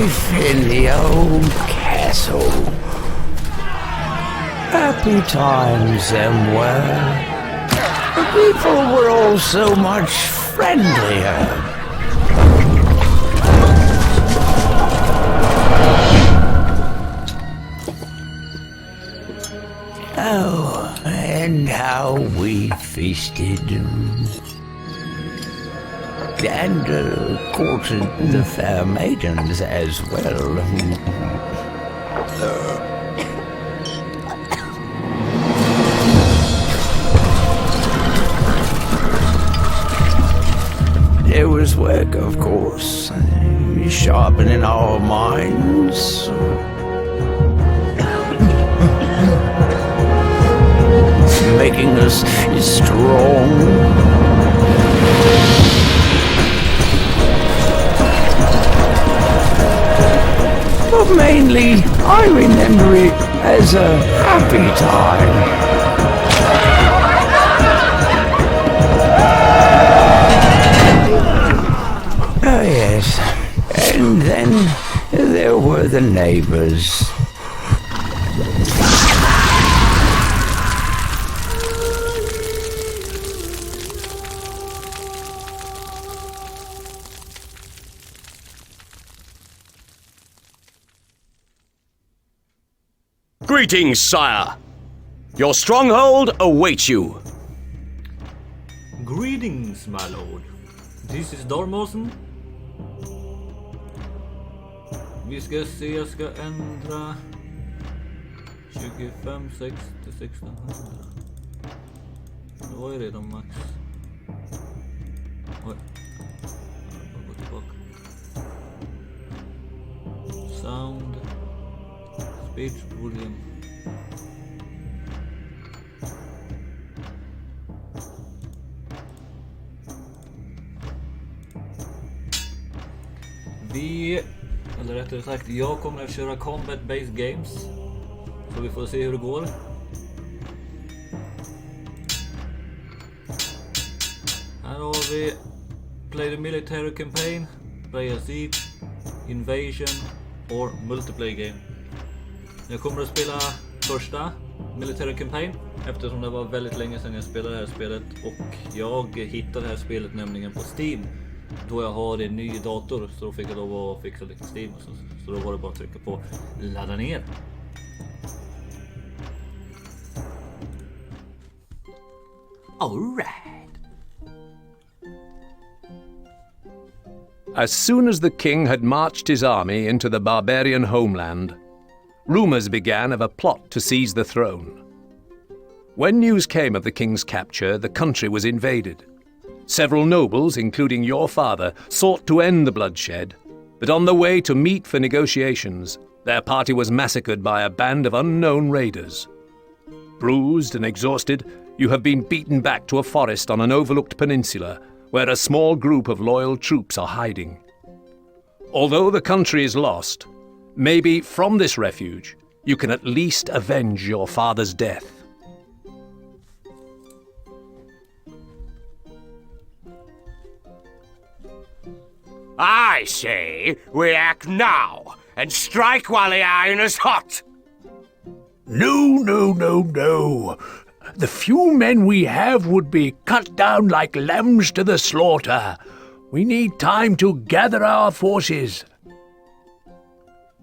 life in the old castle. Happy times them were. The people were all so much friendlier. Oh, and how we feasted. And courted the fair maidens as well. There was work, of course, sharpening our minds. Making us strong. But mainly, I remember it as a happy time. Oh yes, and then there were the neighbors. Greetings, sire. Your stronghold awaits you. Greetings, my lord. This is Dormosen. Vi ska se, jag ska ändra 25, 60, 1600. Det var ju redan max. Oj. Jag bara gå tillbaka. Sound. Speech volume. Eller rättare sagt, jag kommer att köra combat-based games. Så vi får se hur det går. Här har vi Play the military campaign, Play a siege, invasion or multiplayer game. Jag kommer att spela första military campaign eftersom det var väldigt länge sedan jag spelade det här spelet och jag hittade det här spelet nämligen på Steam då jag har en ny dator, så då fick jag lov att fixa lite Steam och så då var det bara att trycka på ladda ner. All right. As soon as the king had marched his army into the barbarian homeland, rumors began of a plot to seize the throne. When news came of the king's capture, the country was invaded. Several nobles, including your father, sought to end the bloodshed, but on the way to meet for negotiations, their party was massacred by a band of unknown raiders. Bruised and exhausted, you have been beaten back to a forest on an overlooked peninsula, where a small group of loyal troops are hiding. Although the country is lost, maybe from this refuge, you can at least avenge your father's death. I say we act now and strike while the iron is hot. No. The few men we have would be cut down like lambs to the slaughter. We need time to gather our forces.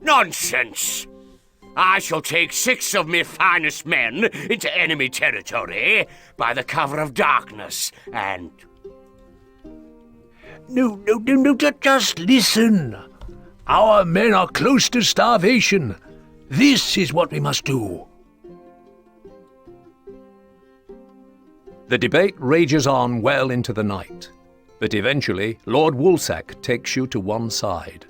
Nonsense! I shall take 6 of my finest men into enemy territory by the cover of darkness and... No, just listen. Our men are close to starvation. This is what we must do. The debate rages on well into the night, but eventually Lord Woolsack takes you to one side.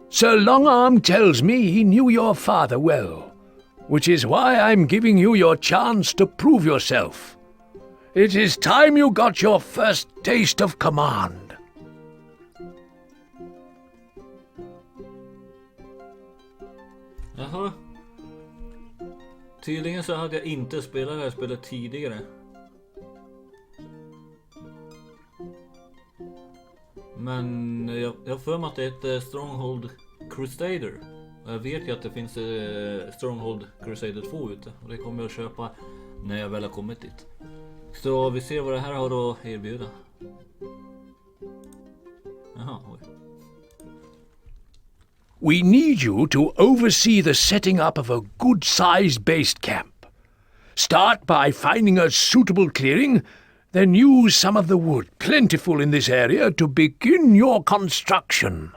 Sir Longarm tells me he knew your father well, which is why I'm giving you your chance to prove yourself. It is time you got your first taste of command. Jaha. Tydligen så hade jag inte spelat det här spelet tidigare. Men jag har för mig att det heter Stronghold Crusader. Och jag vet ju att det finns Stronghold Crusader 2 ute. Och det kommer jag att köpa när jag väl har kommit dit. Så vi ser vad det här har att erbjuda. Jaha, oj. We need you to oversee the setting up of a good-sized base camp. Start by finding a suitable clearing, then use some of the wood plentiful in this area to begin your construction.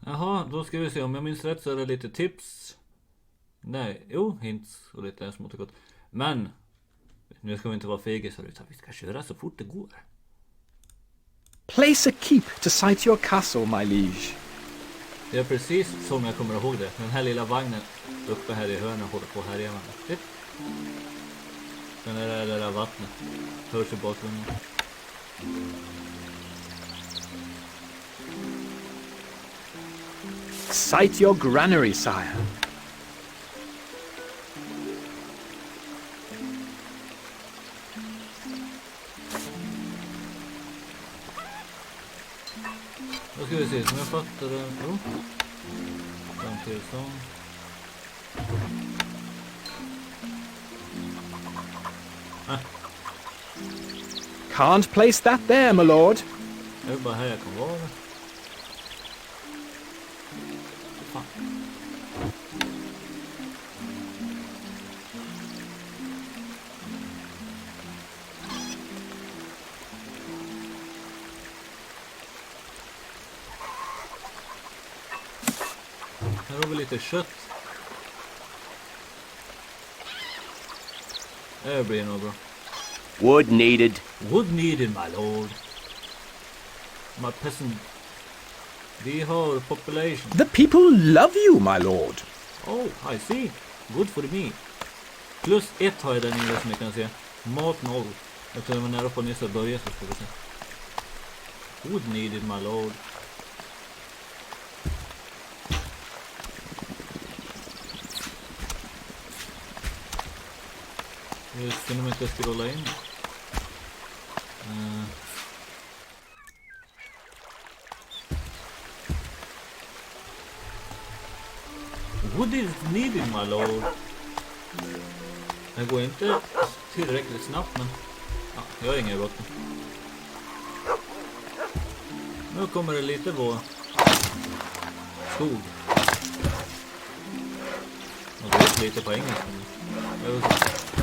Jaha, då ska vi se. Om jag minns rätt så är det lite tips. Nej, hints och lite smått och gott. Men nu ska vi inte vara fegisar utan vi ska köra så fort det går. Place a keep to sight your castle, my liege. Det är precis som jag kommer ihåg det. Den här lilla vagnen uppe här i hörnet håller på här igen. Sen är det där vattnet. Hörs i bakgrunden. Sight your granary, sire. Då ska vi se, som jag fattar det. Fram till sån. Can't place that there, my lord. Det är bara här jag kan vara. Fan. Här har vi lite kött. Det blir nog bra. Wood needed. Wood needed, my lord. My peasant. We have population. The people love you, my lord. Oh, I see. Good for me. Plus 1 har jag där nere som ni kan se. Mat 0. Jag tror jag var nära på nyss att börja så ska vi se. Wood needed, my lord. Jag ska nog inte scrolla in. Wood is needed, my lord. Det går inte tillräckligt snabbt, men ja, jag har ingen bråttom. Nu kommer det lite på skog. Och det är lite på engelska.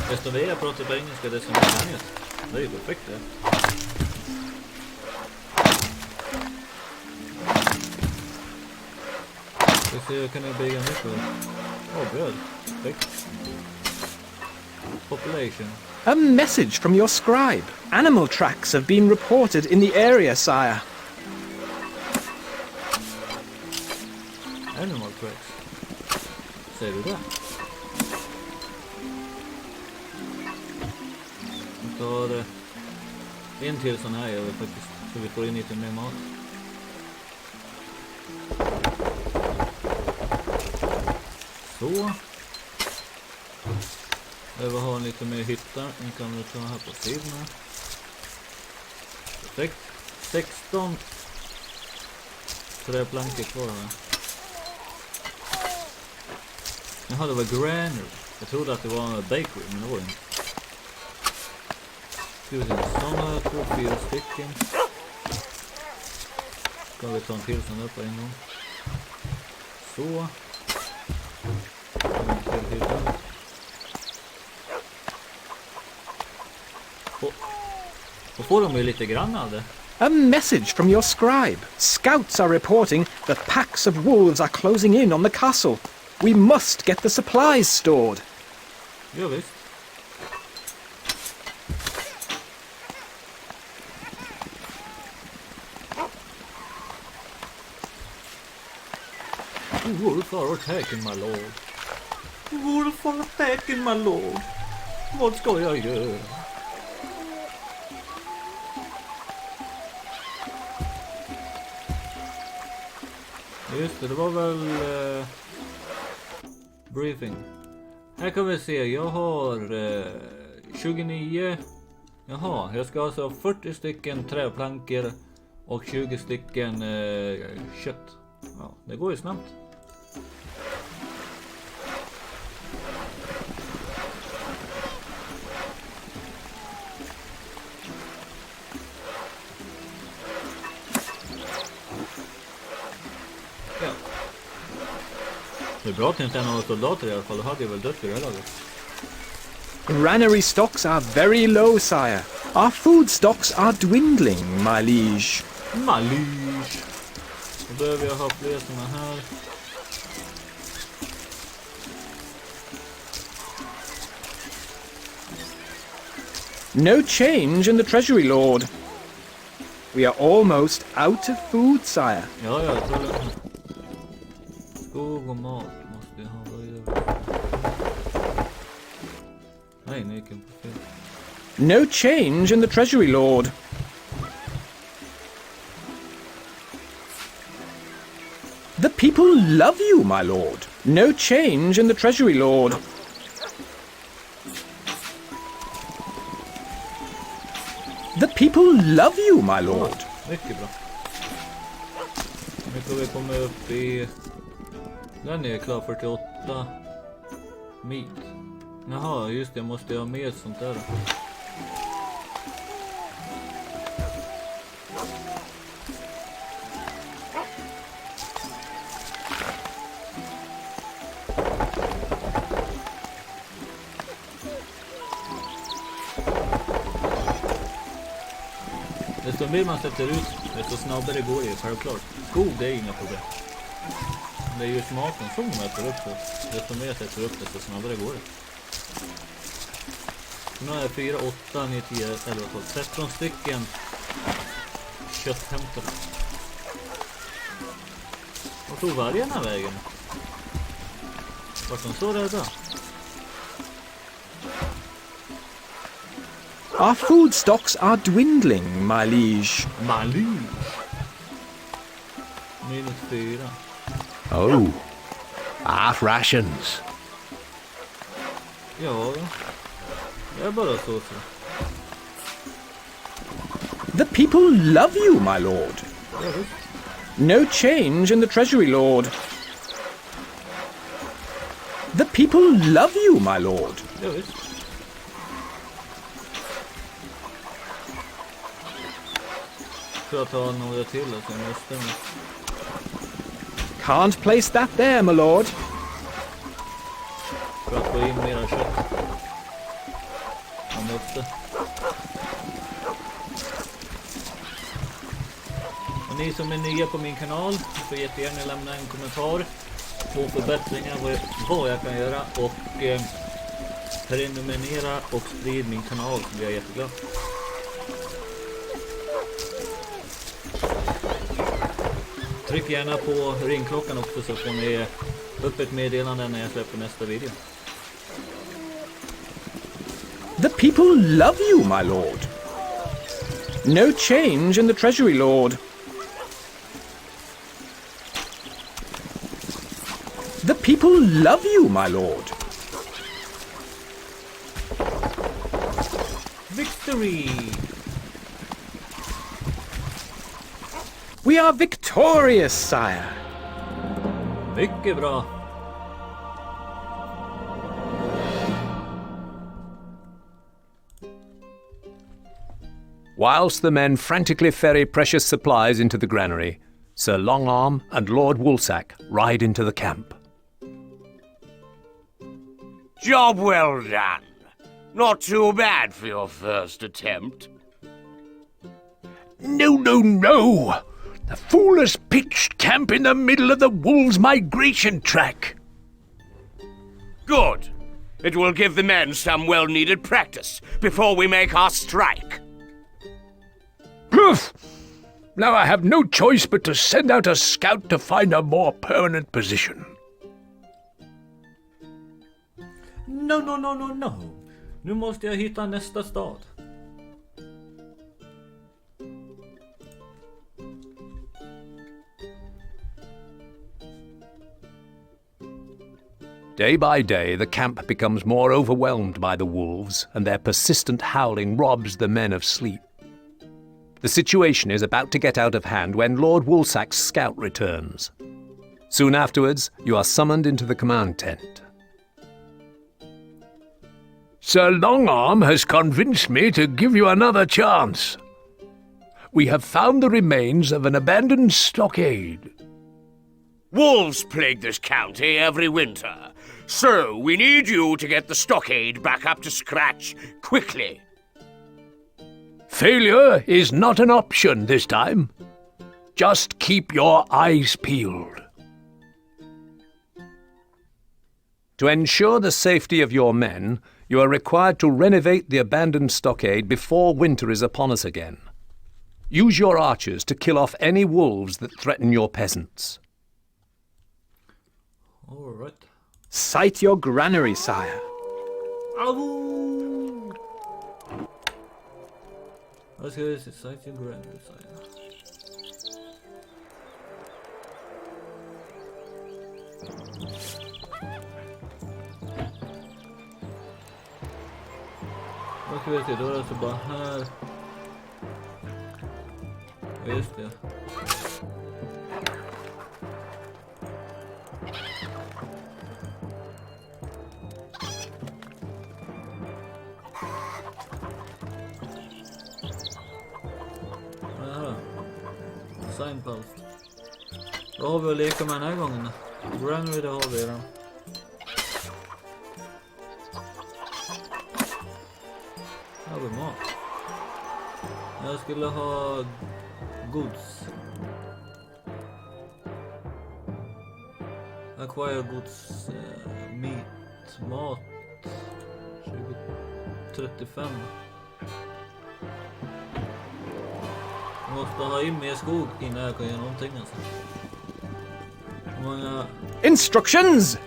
Desto mer jag pratar på engelska, desto mer kan jag. Det är ju perfekt det. Jag kan jag bygga mycket. Bröd. Perfekt. Population. A message from your scribe. Animal tracks have been reported in the area, sire. Animal tracks. Säger du det? Jag tar en till sån här gör vi faktiskt. Så vi får in lite mer mat. Så. Jag vill ha en lite mer hytta. Den kan vi ta här på sidan. Perfekt. 16 träplankor kvar här. Jaha, det var granary. Jag trodde att det var en bakery, men det var inte. Ska vi se, sådana 2-4 stycken. Ska vi ta en till sån där på en gång. Så. Och får de ju lite grann av det. A message from your scribe. Scouts are reporting that packs of wolves are closing in on the castle. We must get the supplies stored. Ja, visst. Wolf are attacking, my lord. Wolf are attacking, my lord. Vad ska jag göra? Just det, det var väl briefing. Här kan vi se, jag har 29. Jaha, jag ska alltså ha 40 stycken träplankor Och 20 stycken kött. Ja, det går ju snabbt. Ja. Det är bra att det inte är några soldater i alla fall. Då hade jag väl dött vid det här laget. Granary stocks are very low, sire. Our food stocks are dwindling, my liege. Malish. Då behöver jag ha fler såna här. No change in the treasury, lord. We are almost out of food, sire. Ja, jag tror det. Skog och mat måste jag ha. Vad gör vi? Nej, nu gick jag på fel. No change in the treasury, lord. The people love you, my lord. No change in the treasury, lord. The people love you, my lord. Mycket bra. Nu får vi komma upp i... Den är klar 48 meat. Jaha, just det. Jag måste ha mer sånt där. Desto mer man sätter ut, desto snabbare går det, självklart. Skog, det är inga problem. Det är ju smaken som mäter upp det. Desto mer jag sätter upp, desto snabbare går det. Nu har jag 4, 8, 9, 10, 11, 12, 13 stycken kötthämtare. Vad tog vargarna vägen? Vart de så rädda? Our food stocks are dwindling, my liege. Malus! Minus 4. Oh, half rations. Ja, det är bara så. The people love you, my lord. Ja, visst. No change in the treasury, lord. The people love you, my lord. Ja, visst. Får jag ta några till och sen måste jag... Can't place that there, my lord. För att få in mera kött. Jag måste. Och ni som är nya på min kanal får jättegärna lämna en kommentar på förbättringar vad jag kan göra och prenumerera och sprid min kanal, så blir jag jätteglad. Tryck gärna på ringklockan också så får ni upp ett meddelande när jag släpper nästa video. The people love you, my lord. No change in the treasury, lord. The people love you, my lord. Victory! We are victorious, sire. Mycket bra. Whilst the men frantically ferry precious supplies into the granary, Sir Longarm and Lord Woolsack ride into the camp. Job well done. Not too bad for your first attempt. No, no, no! The fool has pitched camp in the middle of the wolves' migration track. Good. It will give the men some well-needed practice before we make our strike. Poof! Now I have no choice but to send out a scout to find a more permanent position. No, no, no, no, no. Nu måste jag hitta nästa stad. Day by day, the camp becomes more overwhelmed by the wolves, and their persistent howling robs the men of sleep. The situation is about to get out of hand when Lord Woolsack's scout returns. Soon afterwards, you are summoned into the command tent. Sir Longarm has convinced me to give you another chance. We have found the remains of an abandoned stockade. Wolves plague this county every winter, so we need you to get the stockade back up to scratch quickly. Failure is not an option this time. Just keep your eyes peeled. To ensure the safety of your men, you are required to renovate the abandoned stockade before winter is upon us again. Use your archers to kill off any wolves that threaten your peasants. All right. Sight your granary, sire. Au! Vad ska vi se? Sight your granary, sire. Vad ska vi se? Då är det alltså bara här. Ja, just det. Signpost. Då har vi att leka med den här gången. Granary, det har vi redan. Här har vi mat. Jag skulle ha goods. Acquire goods, meat, mat. 35. Jag måste ha in mer skog innan jag kan göra någonting alltså. Många... Instructions!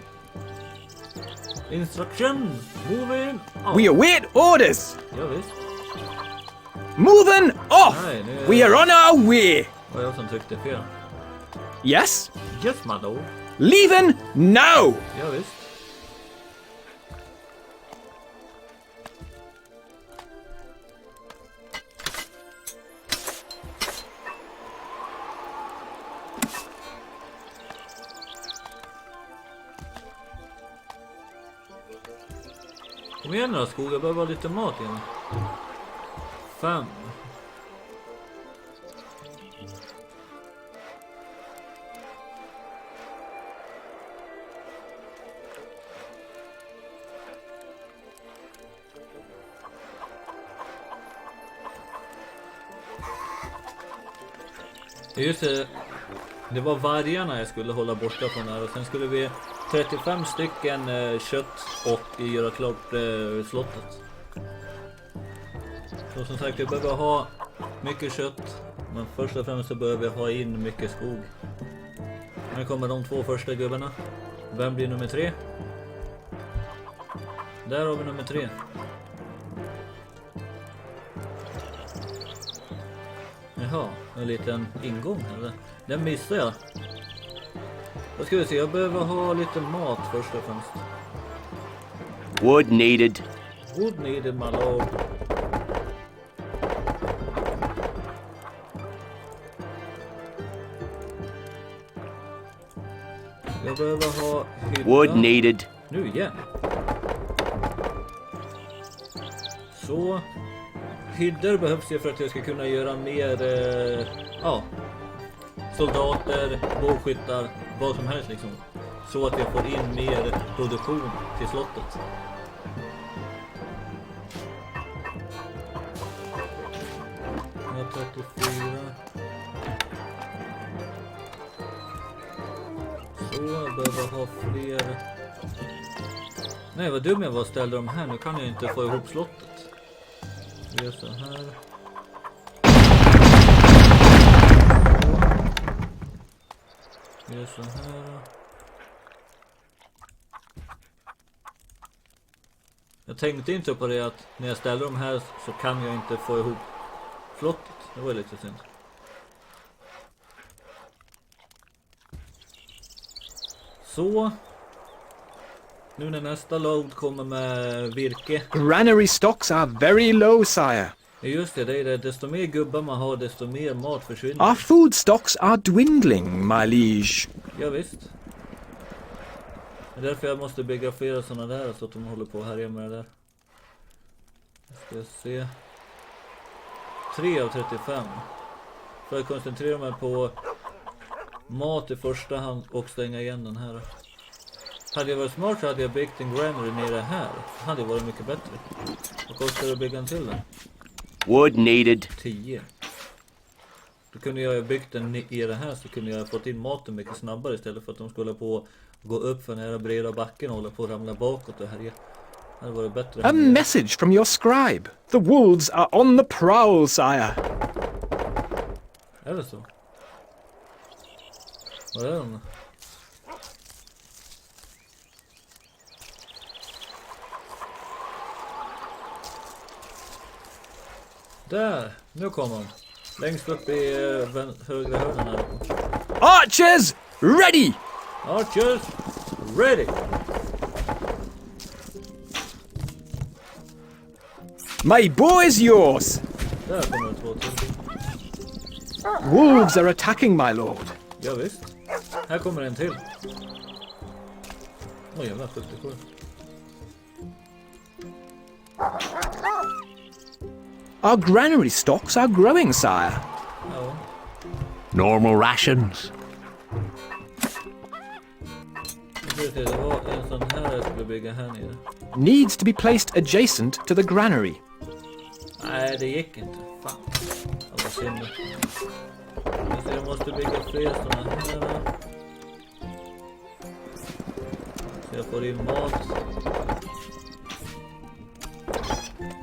Instructions! Moving off! We await orders! Ja, visst. Moving off! Nej, nu... We are on our way! Var jag som tryckte fel? Yes? Yes, my lord. Leaving now! Ja, visst. Kom igen då, skog. Jag behöver lite mat igen. 5. Just det. Det var vargarna jag skulle hålla borta från här. Och sen skulle vi 35 stycken kött och göra klart slottet. Så som sagt, jag behöver ha mycket kött. Men först och främst så behöver jag ha in mycket skog. Nu kommer de 2 första gubbarna. Vem blir nummer 3? Där har vi nummer 3. Jaha, en liten ingång eller? Den missar jag. Då ska vi se, jag behöver ha lite mat först och främst. Wood needed. Wood needed, my lord. Jag behöver ha hydda. Wood needed. Nu igen. Så. Hyddor behövs ju för att jag ska kunna göra mer soldater, bågskyttar, vad som helst liksom. Så att jag får in mer produktion till slottet. Jag har 34. Så jag behöver ha fler. Nej, vad dum jag var, ställde de här. Nu kan jag inte få ihop slottet. Vi gör så här. Vi gör så här. Jag tänkte inte på det att när jag ställer de här så kan jag inte få ihop slottet. Det var lite synd. Så. Nu när nästa load kommer med virke. Granary stocks are very low, sire. Just det, det är det. Desto mer gubbar man har, desto mer mat försvinner. Our food stocks are dwindling, my liege. Ja, visst. Det är därför jag måste bygga flera sådana där så att de håller på här med det där. Ska jag se. 3 av 35. För jag koncentrerar mig på mat i första hand och stänga igen den här. Hade jag varit smart så hade jag byggt en granary nere här. Det hade varit mycket bättre. Vad kostar det att bygga en till den? Wood needed. 10. Då kunde jag ha byggt den i det här så kunde jag ha fått in maten mycket snabbare istället för att de skulle på gå upp för den här breda backen och hålla på att ramla bakåt och härja. Det hade varit bättre. A message from your scribe. The wolves are on the prowl, sire. Är det så? Vad är den? Där! Nu kommer han. Längst upp i högra hörnan här. Archers, ready! Archers, ready! My bow is yours. Där kommer det 2 till. Wolves are attacking, my lord. Ja, visst. Här kommer en till. Oj, jävlar, 77. Our granary stocks are growing, sire. Ja. Normal rations. Det var en sån här jag skulle bygga här nere. Needs to be placed adjacent to the granary. Nej, det gick inte. Fan. Det var synd. Jag måste bygga fler såna här. Så jag får in mat.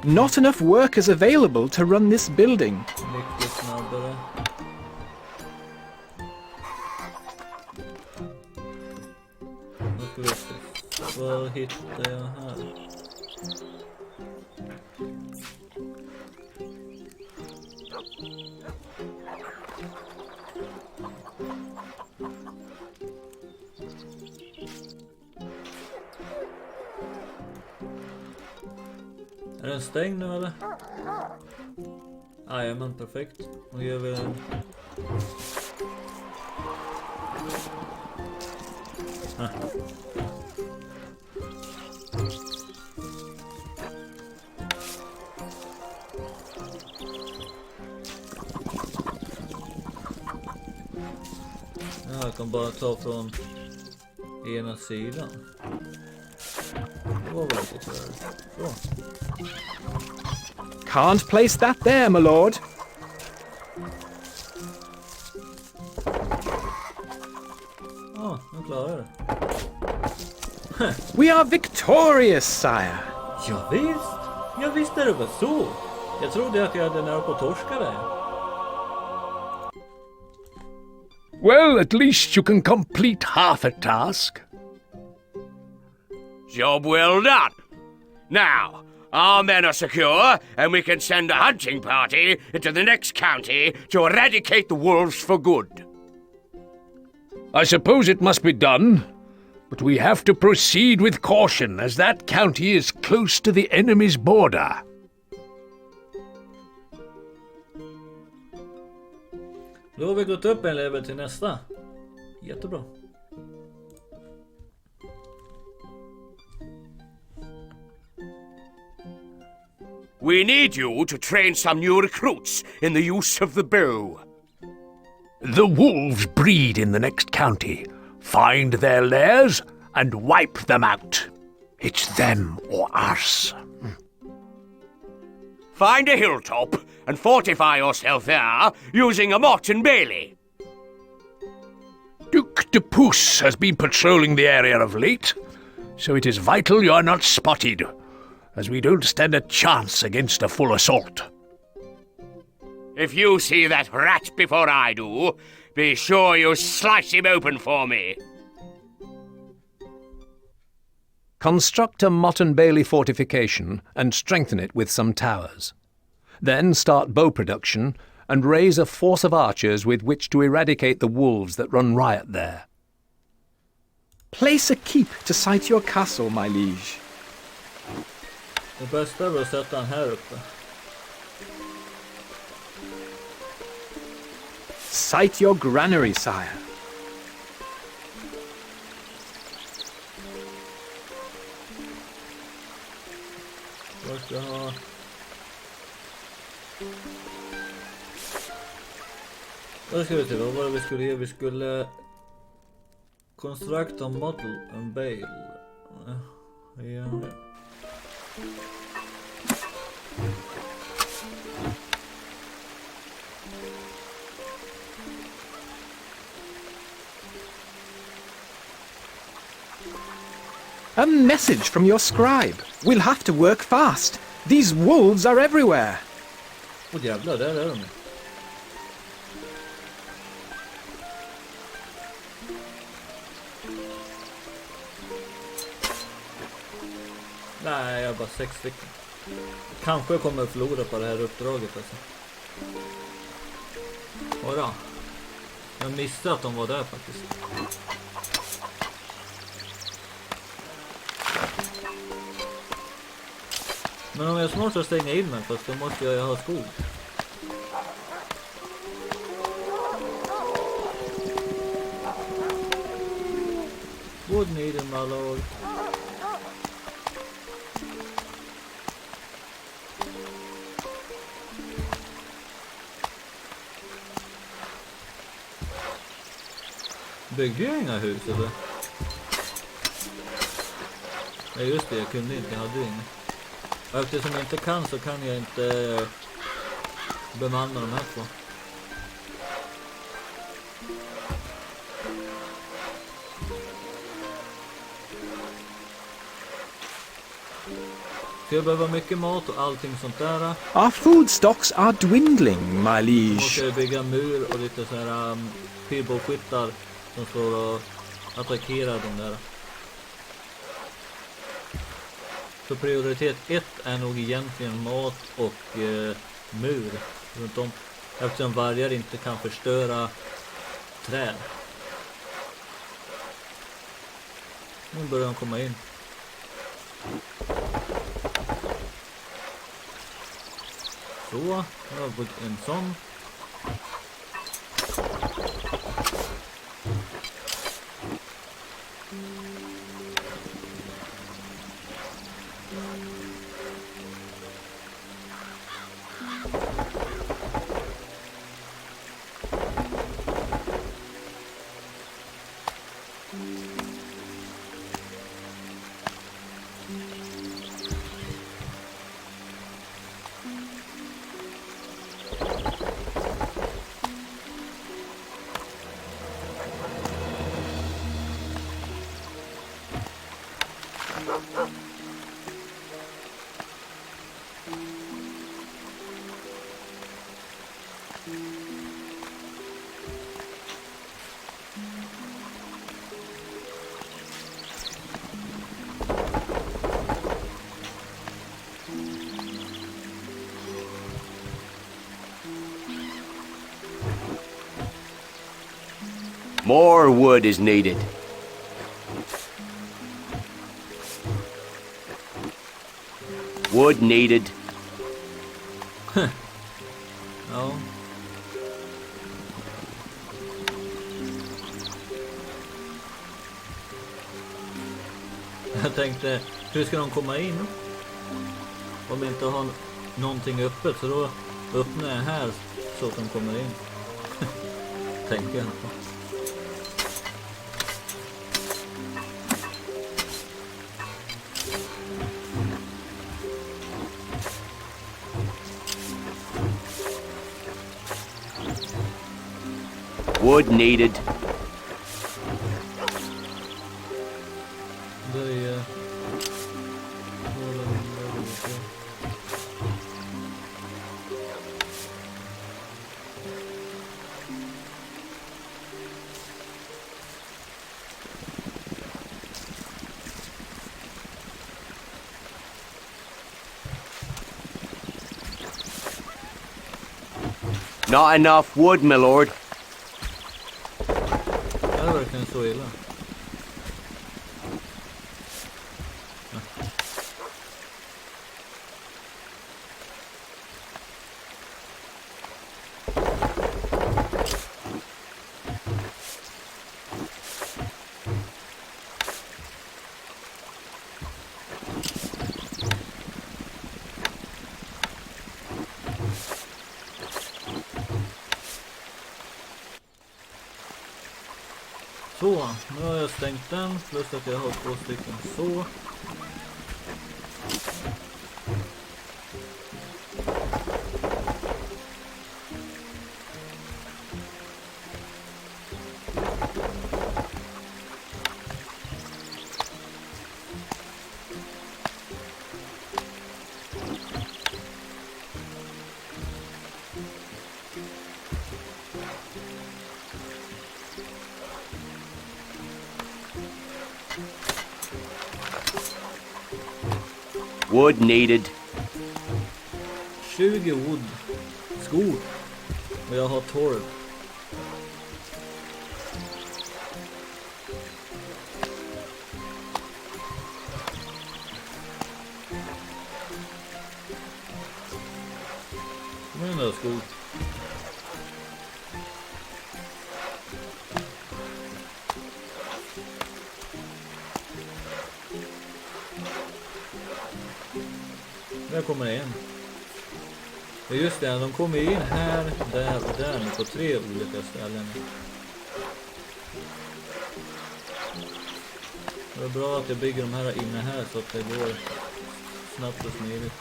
Not enough workers available to run this building. Mycket snabbare. Nu ska vi se. Vad hittar jag här? Är den stängd nu eller? Jajamän, perfekt. Nu gör vi den. Ja, jag kan bara ta från ena sidan. Det var väl lite så. Can't place that there, my lord. Nu klarar jag det. We are victorious, sire. Ja visst är det väl så. Jag trodde att jag hade nära på torskare. Well, at least you can complete half a task. Job well done. Now, our men are secure, and we can send a hunting party into the next county to eradicate the wolves for good. I suppose it must be done, but we have to proceed with caution as that county is close to the enemy's border. Då har vi gått upp en level till nästa. Jättebra. We need you to train some new recruits in the use of the bow. The wolves breed in the next county. Find their lairs and wipe them out. It's them or us. Find a hilltop and fortify yourself there using a mott and bailey. Duke de Pouce has been patrolling the area of late, so it is vital you are not spotted, as we don't stand a chance against a full assault. If you see that rat before I do, be sure you slice him open for me. Construct a Mott and Bailey fortification and strengthen it with some towers. Then start bow production and raise a force of archers with which to eradicate the wolves that run riot there. Place a keep to sight your castle, my liege. Det bästa är att sätta han här uppe. Cite your granary, sire. Vad ska jag ha? Vad ska vi till? Vad var det vi skulle ge? Vi skulle construct a model and bale. Ja. A message from your scribe. We'll have to work fast. These wolves are everywhere. Åh jävlar, där är de. Nej, jag har bara 6 stycken. Kanske jag kommer att förlora på det här uppdraget alltså. Ora. Jag missade att de var där faktiskt. Men om jag snart ska stänga in mig, fast då måste jag ha skog. Wood needed, my lord. Byggde jag inga hus eller? Nej just det, jag kunde inte, jag hade inget. Och eftersom jag inte kan så kan jag inte bemanna de här två. Så jag behöver mycket mat och allting sånt där. Our food stocks are dwindling, my Jag liege. måste bygga mur och lite så här pilbågskyttar som står och attackerar de där. Så prioritet 1 är nog egentligen mat och mur runt om. Eftersom vargar inte kan förstöra träd. Nu börjar de komma in. Så, jag har byggt en sån. More wood is needed. Wood needed. Ja. Jag tänkte, hur ska de komma in? Om vi inte har någonting öppet, så då öppnar jag här så att de kommer in. Tänker jag inte. Wood needed. Där är... Not enough wood, my lord. Det är verkligen så illa. Så, nu har jag stängt den. Plus att jag har 2 stycken så. Wood needed. 20 wood. Skog. Och jag har 12. Kom igen då, skog. Där kommer en. Ja just det, de kommer in här, där och där nu på 3 olika ställen. Det är bra att jag bygger de här inne här så att det går snabbt och smidigt.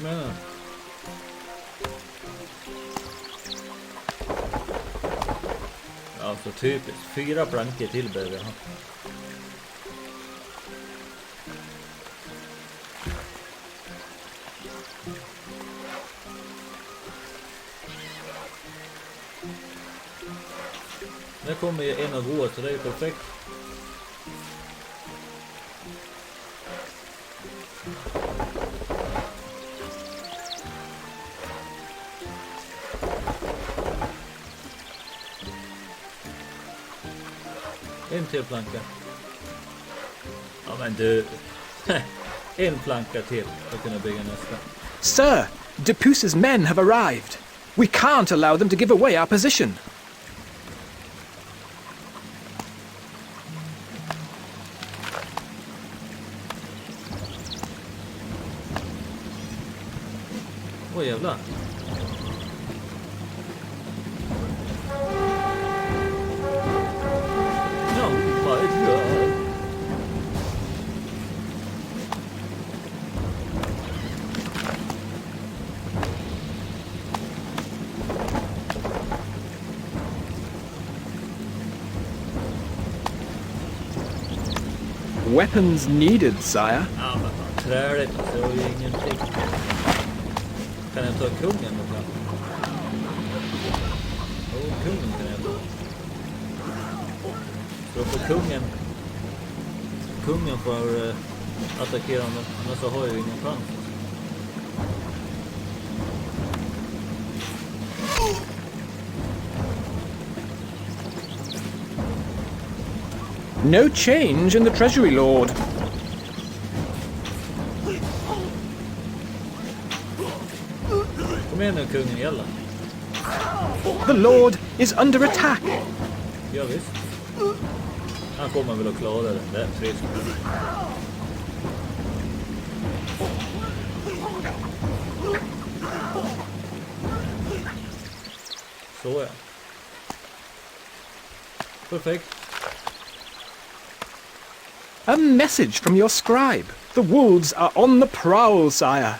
Men alltså typiskt, 4 plankor till behöver jag ha. Där kommer ju en att gå så det är perfekt. En till planka. Ja men du. En planka till för att kunna bygga nästa. Sir, Depuce's men have arrived. We can't allow them to give away our position. Åh jävlar. Oh my god. Weapons needed, sire. Ja men vad träligt, så är ju ingenting. Kan jag ta kungen då? Kungen kan jag ta. Så får kungen får attackera honom, annars så har jag ju ingen chans. No change in the treasury, lord. Kom igen nu kungen, gälla. The lord is under attack. Ja visst. Han kommer väl att klara den där frisk. Så ja. Perfekt. A message from your scribe. The wolves are on the prowl, sire.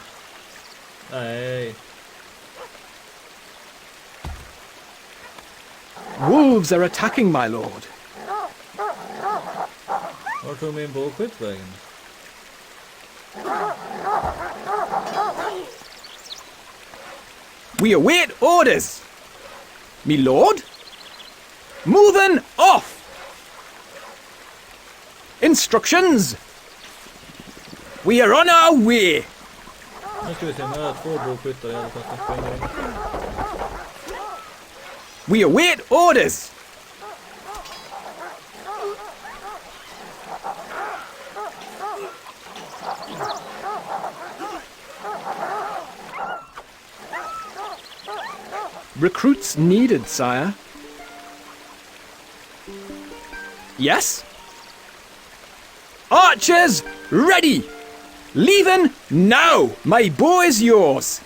Nej. Wolves are attacking, my lord. Var tog min bågskytt vägen? We await orders. Me lord? Moving off! Instructions! We are on our way! Nu ska vi se, nu har jag 2 bågskyttar i alla fall som springer in. We await orders! Recruits needed, sire. Archers, ready! Leaving now! My bow is yours!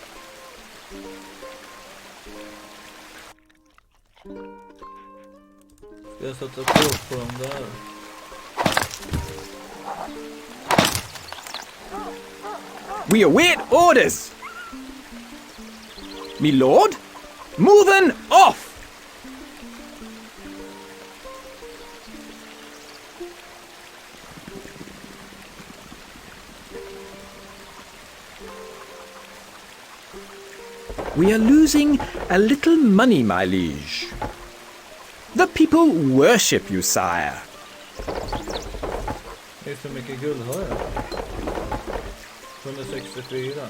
Ska jag sätta kort på dem där? We await orders! Me lord, moving off! We are losing a little money, my liege. The people worship you, sire. Hur så mycket guld har jag? 164.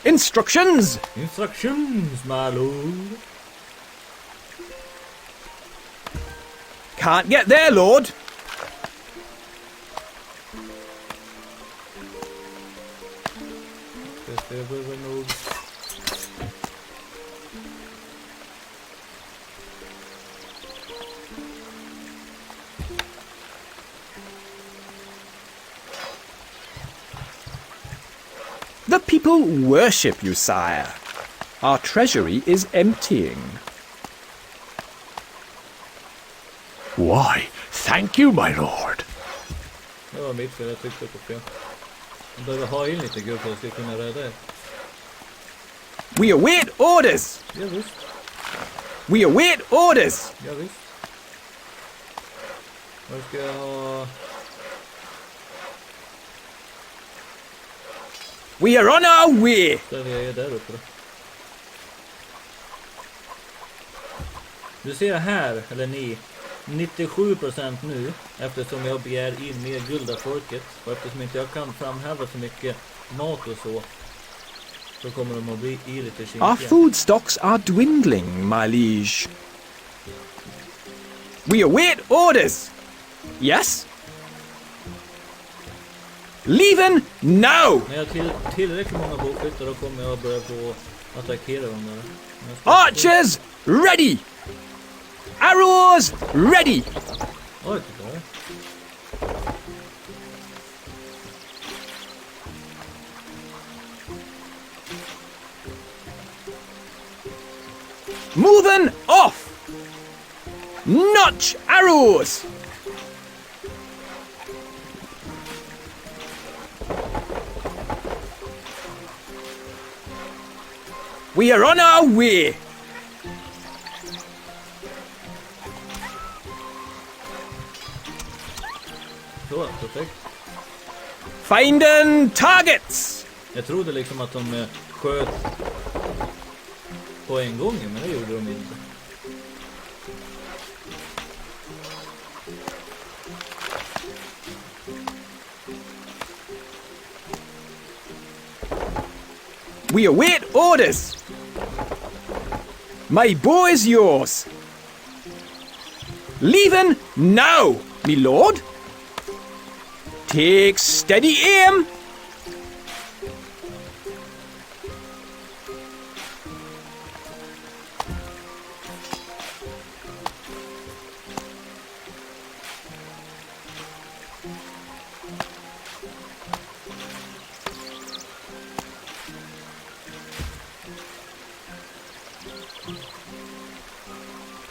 Instructions! Instructions, my lord. Can't get there, lord. Det behöver nog... The people worship you, sire. Our treasury is emptying. Why, thank you, my lord. Det var mitt fel, jag tryckte på fel. Jag behöver ha in lite guld för att jag ska kunna rädda det. We await orders! Ja, visst. We await orders! Ja, visst. Var ska jag ha... We are on our way! Där jag är där uppe då. Du ser här, eller ni, 97% nu, eftersom jag begär in mer guld av folket, och eftersom inte jag kan framhäva så mycket mat och så kommer de att bli i lite kinkiga. Our food stocks are dwindling, my liege. We await orders! Yes? Leaving now! När jag har tillräckligt många bågskyttar då kommer jag börja på attackera dem där. Archers, ready! Arrows, ready! Oj, titta där. Moving off! Notch arrows! We are on our way! Så, perfekt. Finding targets! Jag trodde liksom att de sköt på en gång, men det gjorde de inte. We await orders! My bow is yours! Leaving now, me lord! Take steady aim!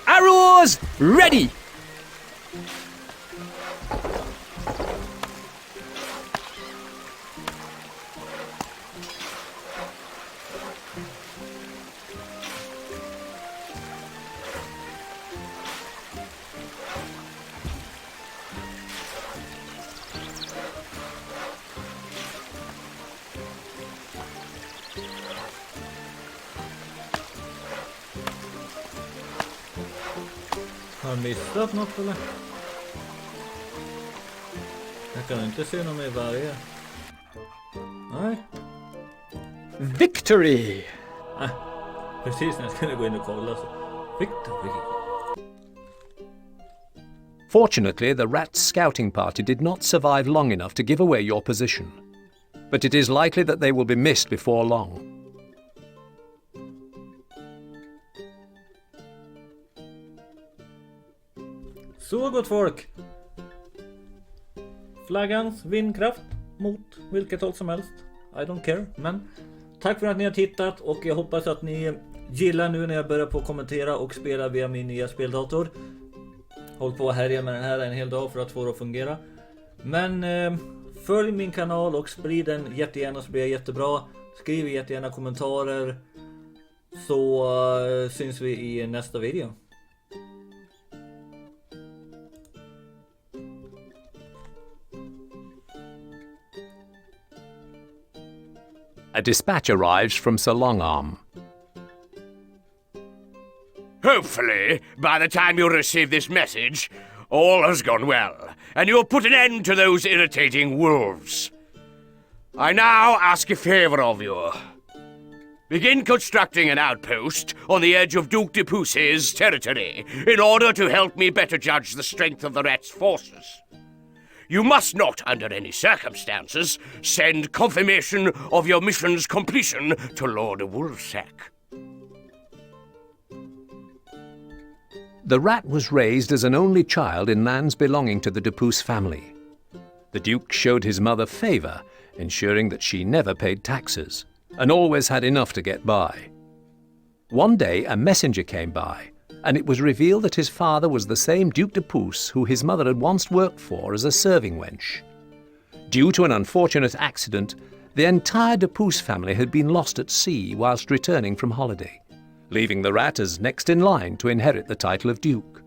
Arrows ready! Har han missat något eller? Jag kan inte se någon mer varje. Nej. Victory! Precis när jag skulle gå in och kolla så. Victory. Fortunately, the Rats' scouting party did not survive long enough to give away your position. But it is likely that they will be missed before long. Så gott folk. Flaggans vindkraft mot vilket håll som helst. I don't care. Men tack för att ni har tittat och jag hoppas att ni gillar nu när jag börjar på att kommentera och spela via min nya speldator. Håll på att härja med den här en hel dag för att få det att fungera. Men följ min kanal och sprid den jättegärna så blir jag jättebra. Skriv jättegärna kommentarer så syns vi i nästa video. A dispatch arrives from Sir Longarm. Hopefully, by the time you receive this message, all has gone well, and you have put an end to those irritating wolves. I now ask a favor of you. Begin constructing an outpost on the edge of Duke de Pousse's territory in order to help me better judge the strength of the rat's forces. You must not, under any circumstances, send confirmation of your mission's completion to Lord Woolsack. The rat was raised as an only child in lands belonging to the de Pouce family. The Duke showed his mother favour, ensuring that she never paid taxes, and always had enough to get by. One day a messenger came by, and it was revealed that his father was the same Duke de Pouce who his mother had once worked for as a serving wench. Due to an unfortunate accident, the entire de Pouce family had been lost at sea whilst returning from holiday, leaving the rat as next in line to inherit the title of Duke.